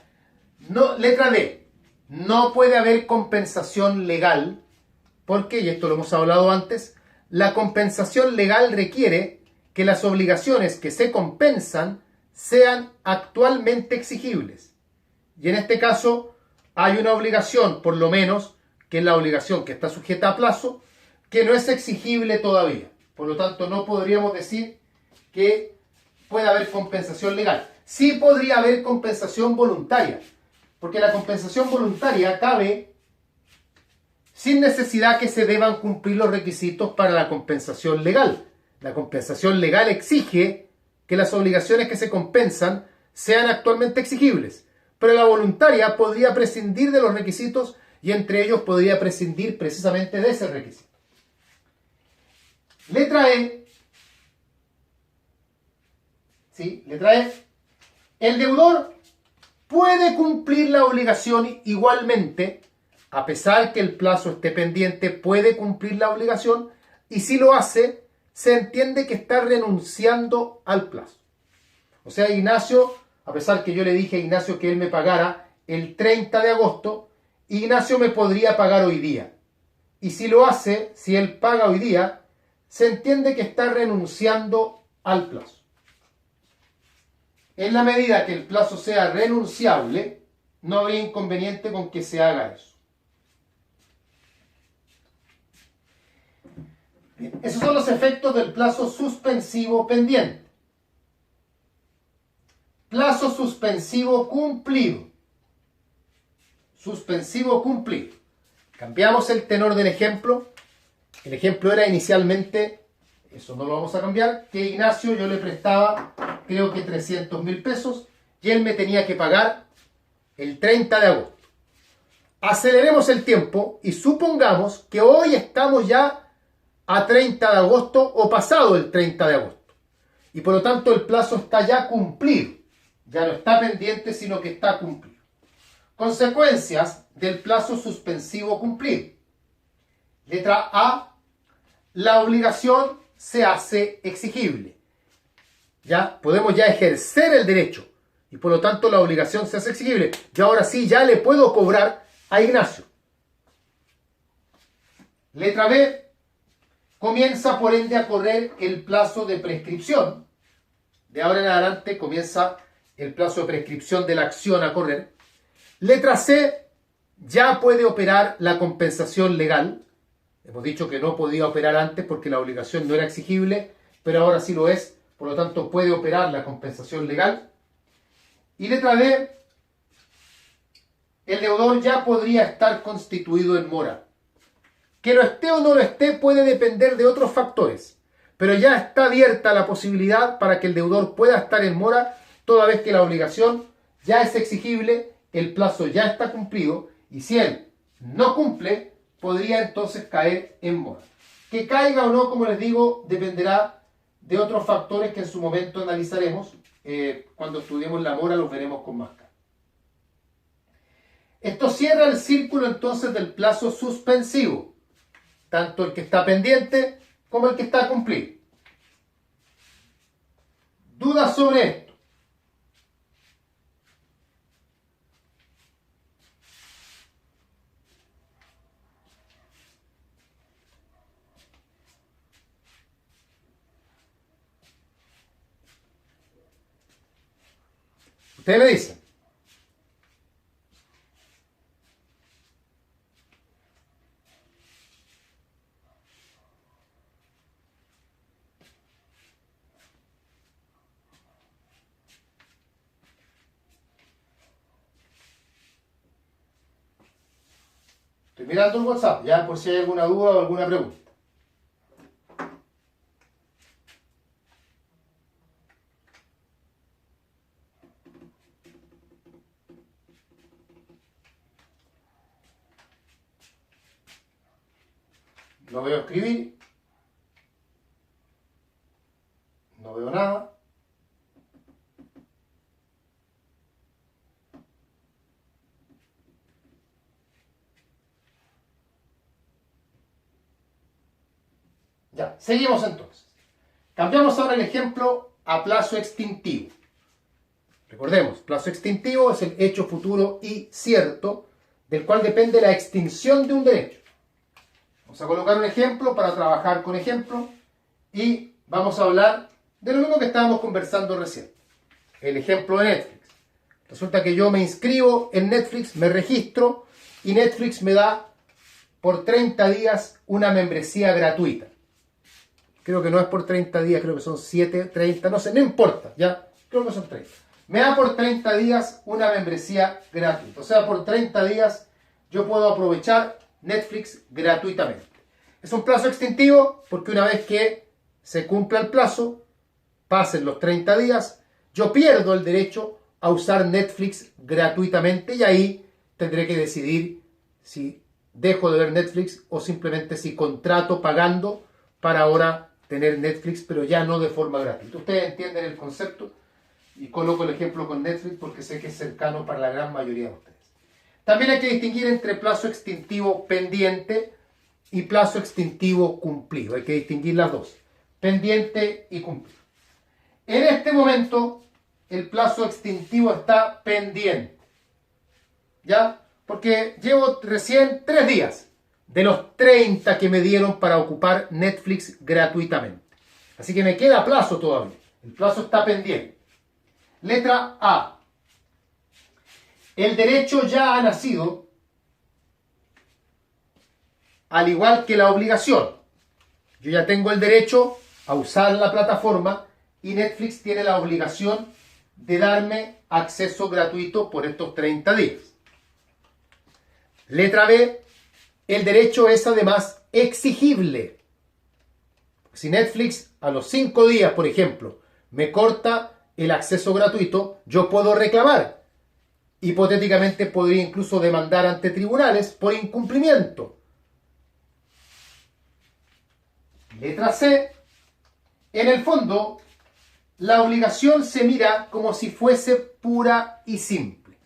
No, letra D, no puede haber compensación legal, porque, y esto lo hemos hablado antes, la compensación legal requiere que las obligaciones que se compensan sean actualmente exigibles. Y en este caso hay una obligación, por lo menos, que es la obligación que está sujeta a plazo, que no es exigible todavía. Por lo tanto, no podríamos decir que pueda haber compensación legal. Sí podría haber compensación voluntaria, porque la compensación voluntaria cabe sin necesidad que se deban cumplir los requisitos para la compensación legal. La compensación legal exige que las obligaciones que se compensan sean actualmente exigibles, pero la voluntaria podría prescindir de los requisitos y entre ellos podría prescindir precisamente de ese requisito. Letra E. ¿Sí? Letra E. El deudor puede cumplir la obligación igualmente, a pesar que el plazo esté pendiente, puede cumplir la obligación y si lo hace, se entiende que está renunciando al plazo. O sea, Ignacio, a pesar que yo le dije a Ignacio que él me pagara el 30 de agosto, Ignacio me podría pagar hoy día. Y si lo hace, si él paga hoy día, se entiende que está renunciando al plazo. En la medida que el plazo sea renunciable, no habría inconveniente con que se haga eso. Bien, esos son los efectos del plazo suspensivo pendiente. Plazo suspensivo cumplido. Suspensivo cumplido. Cambiamos el tenor del ejemplo. El ejemplo era inicialmente, eso no lo vamos a cambiar, que Ignacio yo le prestaba creo que 300.000 pesos y él me tenía que pagar el 30 de agosto. Aceleremos el tiempo y supongamos que hoy estamos ya a 30 de agosto o pasado el 30 de agosto. Y por lo tanto el plazo está ya cumplido. Ya no está pendiente, sino que está cumplido. Consecuencias del plazo suspensivo cumplido. Letra A. La obligación se hace exigible. Ya podemos ya ejercer el derecho y por lo tanto la obligación se hace exigible. Y ahora sí ya le puedo cobrar a Ignacio. Letra B. Comienza por ende a correr el plazo de prescripción. De ahora en adelante comienza el plazo de prescripción de la acción a correr. Letra C. Ya puede operar la compensación legal. Hemos dicho que no podía operar antes porque la obligación no era exigible, pero ahora sí lo es. Por lo tanto, puede operar la compensación legal. Y letra D. El deudor ya podría estar constituido en mora. Que lo esté o no lo esté puede depender de otros factores, pero ya está abierta la posibilidad para que el deudor pueda estar en mora toda vez que la obligación ya es exigible, el plazo ya está cumplido y si él no cumple, podría entonces caer en mora. Que caiga o no, como les digo, dependerá de otros factores que en su momento analizaremos. Cuando estudiemos la mora los veremos con más calma. Esto cierra el círculo entonces del plazo suspensivo, tanto el que está pendiente como el que está cumplido. ¿Dudas sobre esto? Ustedes me dicen. Estoy mirando el WhatsApp, ya por si hay alguna duda o alguna pregunta. No veo escribir. No veo nada. Ya, seguimos entonces. Cambiamos ahora el ejemplo a plazo extintivo. Recordemos, plazo extintivo es el hecho futuro y cierto del cual depende la extinción de un derecho. Vamos a colocar un ejemplo para trabajar con ejemplo y vamos a hablar de lo mismo que estábamos conversando recién. El ejemplo de Netflix. Resulta que yo me inscribo en Netflix, me registro y Netflix me da por 30 días una membresía gratuita. Creo que no es por 30 días, creo que son 7, 30, no sé, no importa, ya, creo que son 30. Me da por 30 días una membresía gratuita. O sea, por 30 días yo puedo aprovechar Netflix gratuitamente. Es un plazo extintivo porque una vez que se cumpla el plazo, pasen los 30 días, yo pierdo el derecho a usar Netflix gratuitamente y ahí tendré que decidir si dejo de ver Netflix o simplemente si contrato pagando para ahora tener Netflix, pero ya no de forma gratuita. Ustedes entienden el concepto y coloco el ejemplo con Netflix porque sé que es cercano para la gran mayoría de ustedes. También hay que distinguir entre plazo extintivo pendiente y plazo extintivo cumplido. Hay que distinguir las dos, pendiente y cumplido. En este momento el plazo extintivo está pendiente, ¿ya? Porque llevo recién 3 días de los 30 que me dieron para ocupar Netflix gratuitamente. Así que me queda plazo todavía. El plazo está pendiente. Letra A. El derecho ya ha nacido, al igual que la obligación. Yo ya tengo el derecho a usar la plataforma y Netflix tiene la obligación de darme acceso gratuito por estos 30 días. Letra B. El derecho es además exigible. Si Netflix a los 5 días, por ejemplo, me corta el acceso gratuito, yo puedo reclamar. Hipotéticamente podría incluso demandar ante tribunales por incumplimiento. Letra C. En el fondo, la obligación se mira como si fuese pura y simple.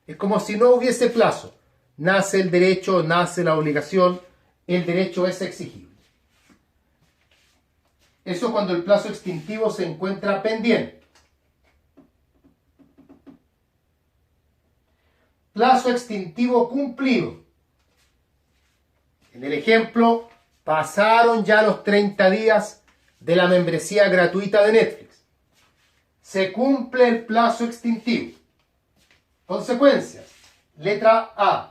Es como si no hubiese plazo. Nace el derecho, nace la obligación, el derecho es exigible. Eso cuando el plazo extintivo se encuentra pendiente. Plazo extintivo cumplido. En el ejemplo, pasaron ya los 30 días de la membresía gratuita de Netflix. Se cumple el plazo extintivo. Consecuencias. Letra A.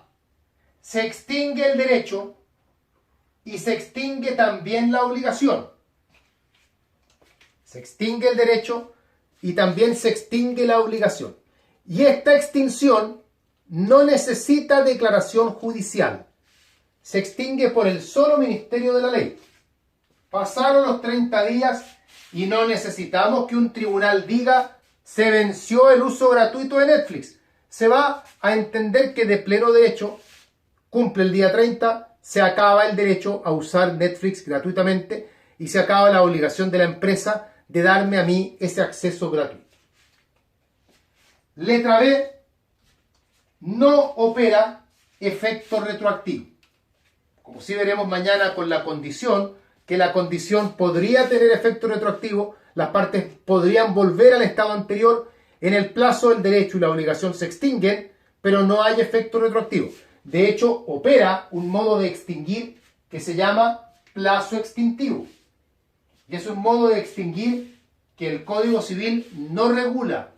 Se extingue el derecho y se extingue también la obligación. Se extingue el derecho y también se extingue la obligación. Y esta extinción no necesita declaración judicial. Se extingue por el solo ministerio de la ley. Pasaron los 30 días y no necesitamos que un tribunal diga se venció el uso gratuito de Netflix. Se va a entender que de pleno derecho cumple el día 30, se acaba el derecho a usar Netflix gratuitamente y se acaba la obligación de la empresa de darme a mí ese acceso gratuito. Letra B. No opera efecto retroactivo. Como sí veremos mañana con la condición, que la condición podría tener efecto retroactivo, las partes podrían volver al estado anterior, en el plazo el derecho y la obligación se extinguen, pero no hay efecto retroactivo. De hecho, opera un modo de extinguir que se llama plazo extintivo. Y es un modo de extinguir que el Código Civil no regula.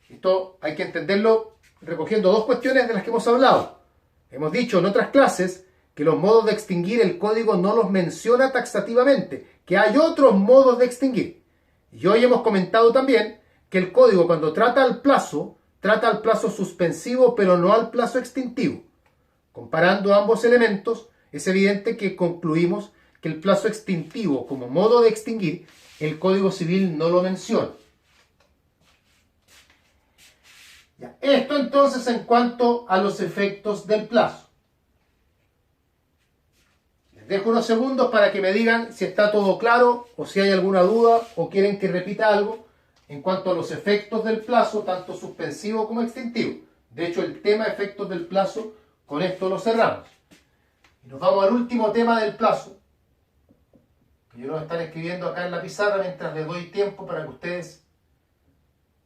Esto hay que entenderlo recogiendo dos cuestiones de las que hemos hablado. Hemos dicho en otras clases que los modos de extinguir el código no los menciona taxativamente, que hay otros modos de extinguir. Y hoy hemos comentado también que el código cuando trata al plazo suspensivo pero no al plazo extintivo. Comparando ambos elementos, es evidente que concluimos que el plazo extintivo como modo de extinguir, el Código Civil no lo menciona. Ya. Esto entonces en cuanto a los efectos del plazo. Les dejo unos segundos para que me digan si está todo claro o si hay alguna duda o quieren que repita algo en cuanto a los efectos del plazo, tanto suspensivo como extintivo. De hecho, el tema efectos del plazo, con esto lo cerramos. Y nos vamos al último tema del plazo, que yo lo están escribiendo acá en la pizarra mientras les doy tiempo para que ustedes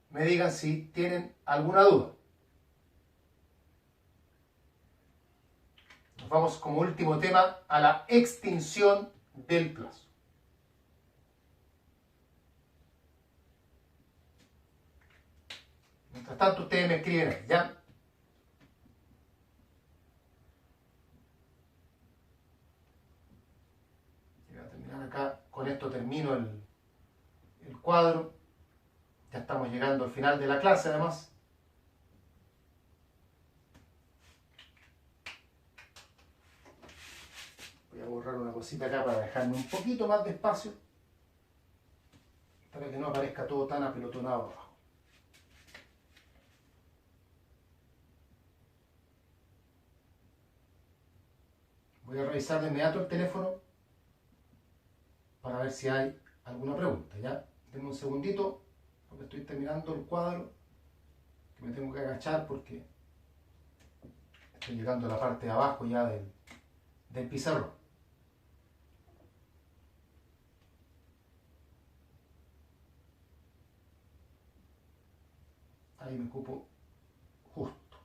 me digan si tienen alguna duda. Nos vamos como último tema a la extinción del plazo. Mientras tanto ustedes me escriben ahí, ¿ya? Voy a terminar acá, con esto termino el cuadro. Ya estamos llegando al final de la clase además. Voy a borrar una cosita acá para dejarme un poquito más de espacio, para que no aparezca todo tan apelotonado abajo. Voy a revisar de inmediato el teléfono para ver si hay alguna pregunta, ¿ya? Denme un segundito, porque estoy terminando el cuadro, que me tengo que agachar porque estoy llegando a la parte de abajo ya del pizarrón. Ahí me ocupo justo.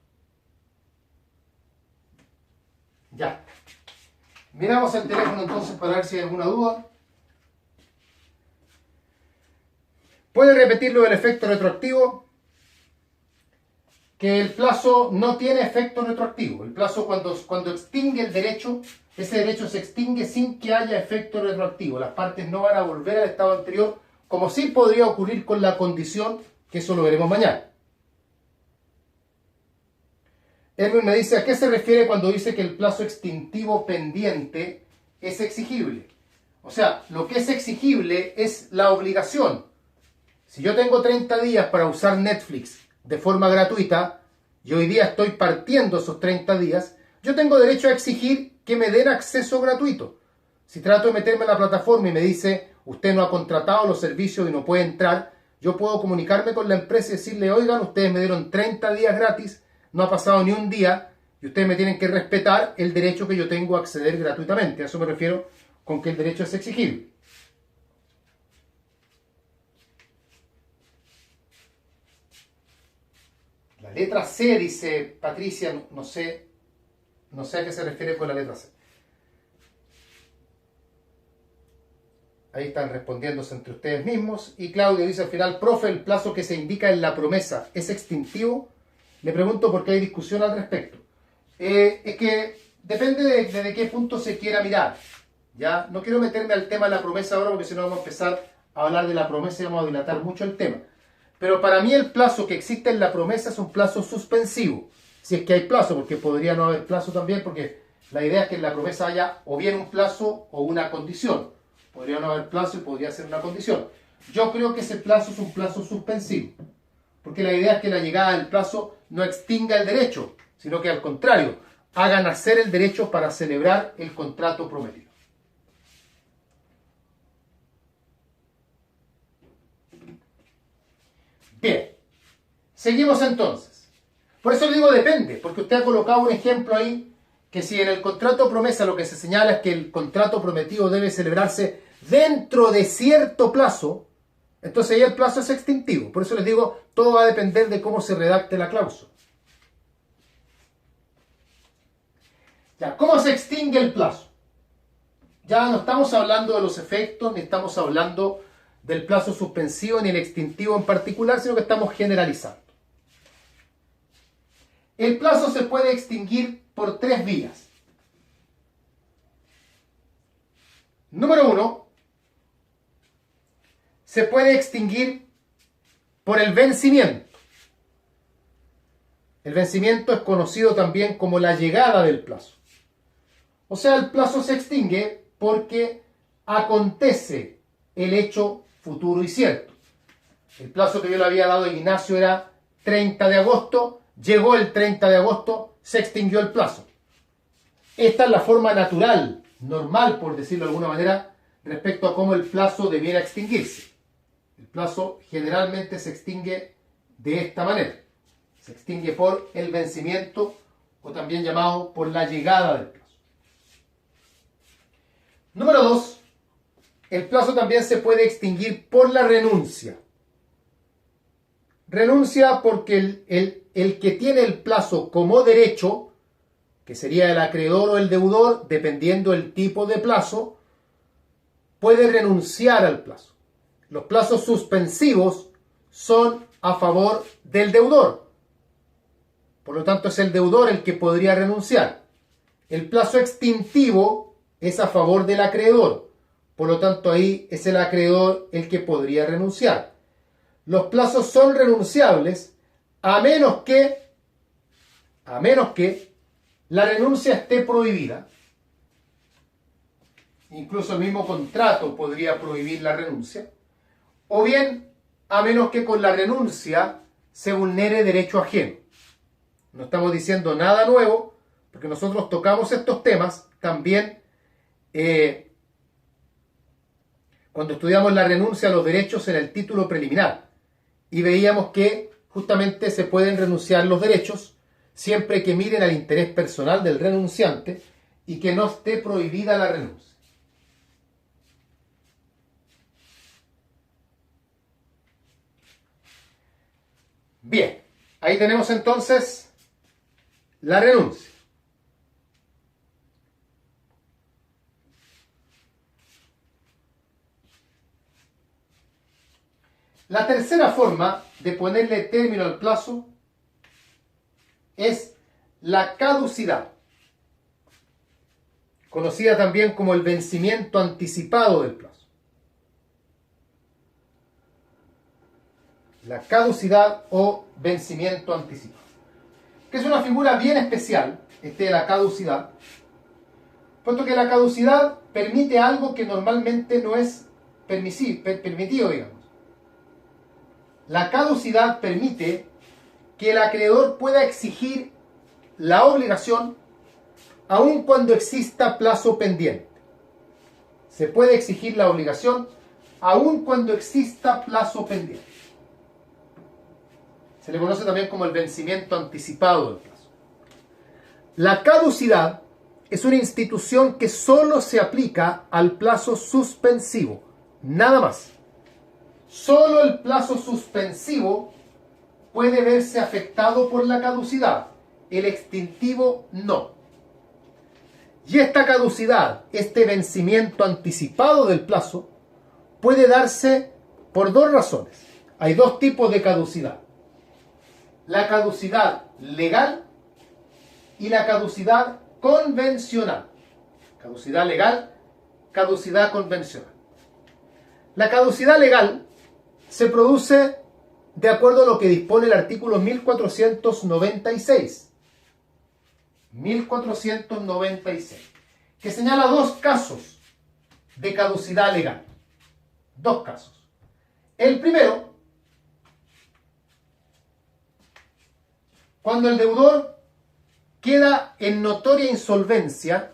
Ya. Miramos el teléfono entonces para ver si hay alguna duda. ¿Puede repetirlo del efecto retroactivo? Que el plazo no tiene efecto retroactivo. El plazo cuando extingue el derecho, ese derecho se extingue sin que haya efecto retroactivo. Las partes no van a volver al estado anterior, como sí podría ocurrir con la condición, que eso lo veremos mañana. Erwin me dice, ¿a qué se refiere cuando dice que el plazo extintivo pendiente es exigible? O sea, lo que es exigible es la obligación. Si yo tengo 30 días para usar Netflix de forma gratuita, y hoy día estoy partiendo esos 30 días, yo tengo derecho a exigir que me den acceso gratuito. Si trato de meterme en la plataforma y me dice, usted no ha contratado los servicios y no puede entrar, yo puedo comunicarme con la empresa y decirle, oigan, ustedes me dieron 30 días gratis, no ha pasado ni un día, y ustedes me tienen que respetar el derecho que yo tengo a acceder gratuitamente. A eso me refiero con que el derecho es exigible. La letra C, dice Patricia, no sé a qué se refiere con la letra C. Ahí están respondiéndose entre ustedes mismos. Y Claudio dice al final, profe, ¿el plazo que se indica en la promesa es extintivo? Le pregunto por qué hay discusión al respecto. Es que depende de qué punto se quiera mirar. ¿Ya? No quiero meterme al tema de la promesa ahora porque si no vamos a empezar a hablar de la promesa y vamos a dilatar mucho el tema. Pero para mí el plazo que existe en la promesa es un plazo suspensivo. Si es que hay plazo, porque podría no haber plazo también, porque la idea es que en la promesa haya o bien un plazo o una condición. Podría no haber plazo y podría ser una condición. Yo creo que ese plazo es un plazo suspensivo. Porque la idea es que la llegada del plazo no extinga el derecho, sino que al contrario, haga nacer el derecho para celebrar el contrato prometido. Bien, seguimos entonces. Por eso le digo depende, porque usted ha colocado un ejemplo ahí, que si en el contrato promesa lo que se señala es que el contrato prometido debe celebrarse dentro de cierto plazo, entonces ahí el plazo es extintivo. Por eso les digo, todo va a depender de cómo se redacte la cláusula. Ya, ¿cómo se extingue el plazo? Ya no estamos hablando de los efectos, ni estamos hablando del plazo suspensivo, ni el extintivo en particular, sino que estamos generalizando. El plazo se puede extinguir por tres vías. Número uno, se puede extinguir por el vencimiento. El vencimiento es conocido también como la llegada del plazo. O sea, el plazo se extingue porque acontece el hecho futuro y cierto. El plazo que yo le había dado a Ignacio era 30 de agosto, llegó el 30 de agosto, se extinguió el plazo. Esta es la forma natural, normal, por decirlo de alguna manera, respecto a cómo el plazo debiera extinguirse. El plazo generalmente se extingue de esta manera. Se extingue por el vencimiento o también llamado por la llegada del plazo. Número 2. El plazo también se puede extinguir por la renuncia. Renuncia porque el que tiene el plazo como derecho, que sería el acreedor o el deudor, dependiendo del tipo de plazo, puede renunciar al plazo. Los plazos suspensivos son a favor del deudor. Por lo tanto, es el deudor el que podría renunciar. El plazo extintivo es a favor del acreedor. Por lo tanto, ahí es el acreedor el que podría renunciar. Los plazos son renunciables a menos que la renuncia esté prohibida. Incluso el mismo contrato podría prohibir la renuncia. O bien, a menos que con la renuncia se vulnere derecho ajeno. No estamos diciendo nada nuevo, porque nosotros tocamos estos temas también cuando estudiamos la renuncia a los derechos en el título preliminar. Y veíamos que justamente se pueden renunciar los derechos siempre que miren al interés personal del renunciante y que no esté prohibida la renuncia. Bien, ahí tenemos entonces la renuncia. La tercera forma de ponerle término al plazo es la caducidad, conocida también como el vencimiento anticipado del plazo. La caducidad o vencimiento anticipado, que es una figura bien especial, de la caducidad, puesto que la caducidad permite algo que normalmente no es permitido, digamos. La caducidad permite que el acreedor pueda exigir la obligación aun cuando exista plazo pendiente. Se puede exigir la obligación aun cuando exista plazo pendiente. Se le conoce también como el vencimiento anticipado del plazo. La caducidad es una institución que solo se aplica al plazo suspensivo, nada más. Solo el plazo suspensivo puede verse afectado por la caducidad, el extintivo no. Y esta caducidad, este vencimiento anticipado del plazo, puede darse por dos razones. Hay dos tipos de caducidad: la caducidad legal y la caducidad convencional. Caducidad legal, caducidad convencional. La caducidad legal se produce de acuerdo a lo que dispone el artículo 1496. 1496, que señala dos casos de caducidad legal. Dos casos. El primero, cuando el deudor queda en notoria insolvencia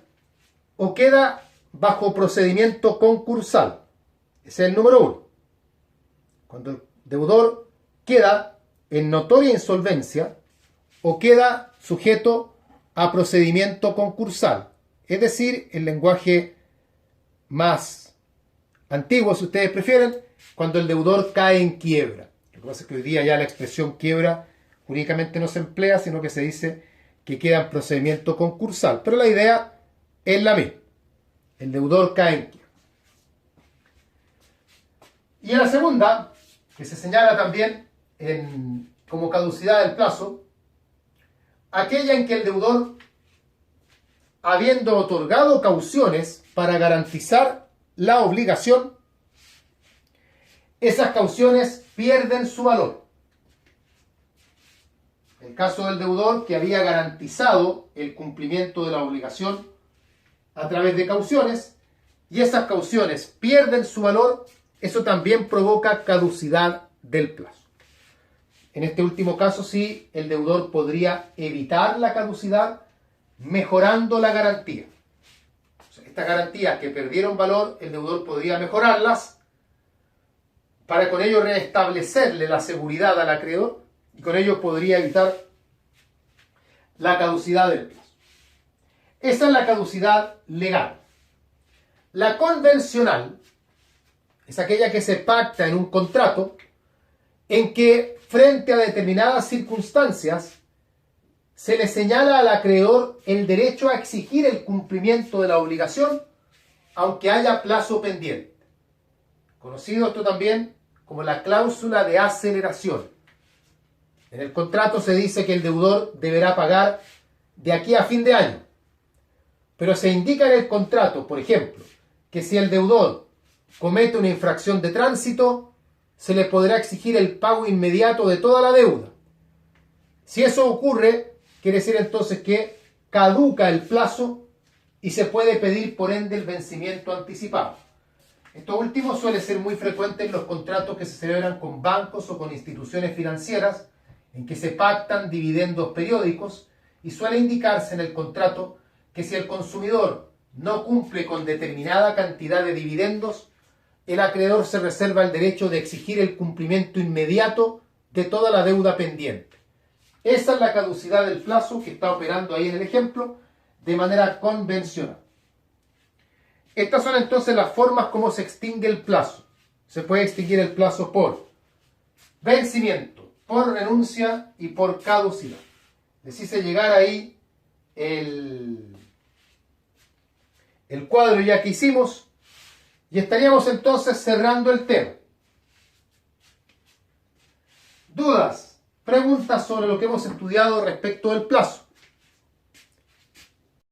o queda bajo procedimiento concursal. Ese es el número uno. Cuando el deudor queda en notoria insolvencia o queda sujeto a procedimiento concursal. Es decir, el lenguaje más antiguo, si ustedes prefieren, cuando el deudor cae en quiebra. Lo que pasa es que hoy día ya la expresión quiebra únicamente no se emplea, sino que se dice que queda en procedimiento concursal. Pero la idea es la misma. El deudor cae en quiebra. Y en la segunda, que se señala también como caducidad del plazo, aquella en que el deudor, habiendo otorgado cauciones para garantizar la obligación, esas cauciones pierden su valor. El caso del deudor que había garantizado el cumplimiento de la obligación a través de cauciones, y esas cauciones pierden su valor, eso también provoca caducidad del plazo. En este último caso, sí, el deudor podría evitar la caducidad mejorando la garantía. O sea, estas garantías que perdieron valor, el deudor podría mejorarlas para con ello restablecerle la seguridad al acreedor y con ello podría evitar la caducidad del plazo. Esa es la caducidad legal. La convencional es aquella que se pacta en un contrato en que frente a determinadas circunstancias se le señala al acreedor el derecho a exigir el cumplimiento de la obligación aunque haya plazo pendiente. Conocido esto también como la cláusula de aceleración. En el contrato se dice que el deudor deberá pagar de aquí a fin de año. Pero se indica en el contrato, por ejemplo, que si el deudor comete una infracción de tránsito, se le podrá exigir el pago inmediato de toda la deuda. Si eso ocurre, quiere decir entonces que caduca el plazo y se puede pedir por ende el vencimiento anticipado. Esto último suele ser muy frecuente en los contratos que se celebran con bancos o con instituciones financieras, en que se pactan dividendos periódicos y suele indicarse en el contrato que si el consumidor no cumple con determinada cantidad de dividendos, el acreedor se reserva el derecho de exigir el cumplimiento inmediato de toda la deuda pendiente. Esa es la caducidad del plazo que está operando ahí en el ejemplo de manera convencional. Estas son entonces las formas como se extingue el plazo. Se puede extinguir el plazo por vencimiento, por renuncia y por caducidad. Les hice llegar ahí el cuadro ya que hicimos y estaríamos entonces cerrando el tema. ¿Dudas? ¿Preguntas sobre lo que hemos estudiado respecto del plazo?